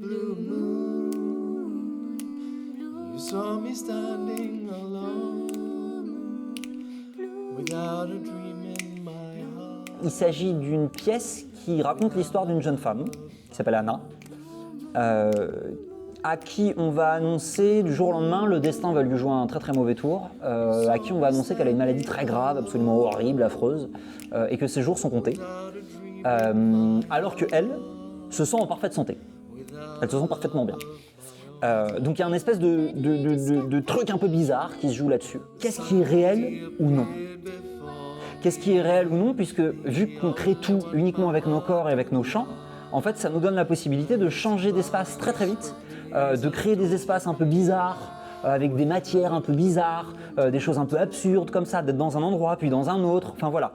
Blue moon, you saw me standing alone, without a dream in my heart. Il s'agit d'une pièce qui raconte l'histoire d'une jeune femme qui s'appelle Anna, à qui on va annoncer du jour au lendemain, le destin va lui jouer un très très mauvais tour, à qui on va annoncer qu'elle a une maladie très grave, absolument horrible, affreuse, et que ses jours sont comptés, alors qu'elle se sent en parfaite santé. Elle se sent parfaitement bien. Donc il y a une espèce de truc un peu bizarre qui se joue là-dessus. Qu'est-ce qui est réel ou non ? Qu'est-ce qui est réel ou non, puisque vu qu'on crée tout uniquement avec nos corps et avec nos chants, en fait ça nous donne la possibilité de changer d'espace très très vite, de créer des espaces un peu bizarres, avec des matières un peu bizarres, des choses un peu absurdes comme ça, d'être dans un endroit puis dans un autre, enfin voilà.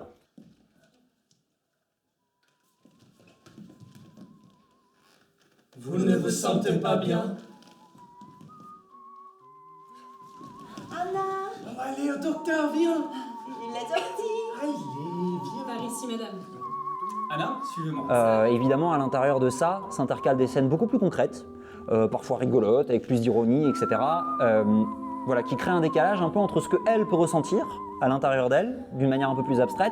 Vous ne vous sentez pas bien? Anna! Allez, au docteur, viens! Il est sorti! Allez, viens! Par ici, madame. Anna, suivez-moi. Évidemment, à l'intérieur de ça, s'intercalent des scènes beaucoup plus concrètes, parfois rigolotes, avec plus d'ironie, etc. Voilà, qui créent un décalage un peu entre ce qu'elle peut ressentir à l'intérieur d'elle, d'une manière un peu plus abstraite,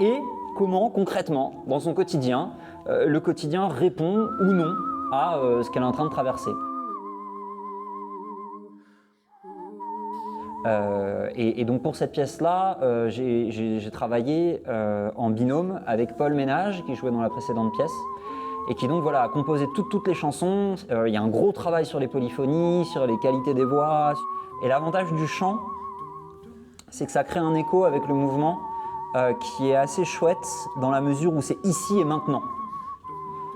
et comment, concrètement, dans son quotidien, le quotidien répond ou non à ce qu'elle est en train de traverser. Et donc pour cette pièce-là, j'ai travaillé en binôme avec Paul Ménage, qui jouait dans la précédente pièce, et qui donc voilà, a composé toutes les chansons. Il y a un gros travail sur les polyphonies, sur les qualités des voix. Et l'avantage du chant, c'est que ça crée un écho avec le mouvement qui est assez chouette dans la mesure où c'est ici et maintenant.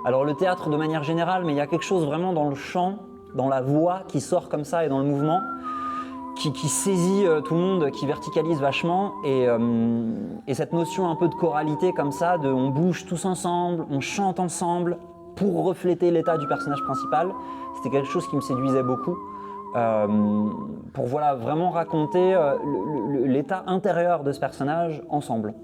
Alors le théâtre de manière générale, mais il y a quelque chose vraiment dans le chant, dans la voix qui sort comme ça et dans le mouvement, qui saisit tout le monde, qui verticalise vachement, et cette notion un peu de choralité comme ça, de on bouge tous ensemble, on chante ensemble pour refléter l'état du personnage principal, c'était quelque chose qui me séduisait beaucoup, pour voilà, vraiment raconter l'état intérieur de ce personnage ensemble.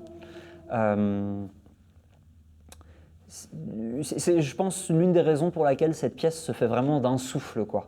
C'est, je pense, l'une des raisons pour laquelle cette pièce se fait vraiment d'un souffle, quoi.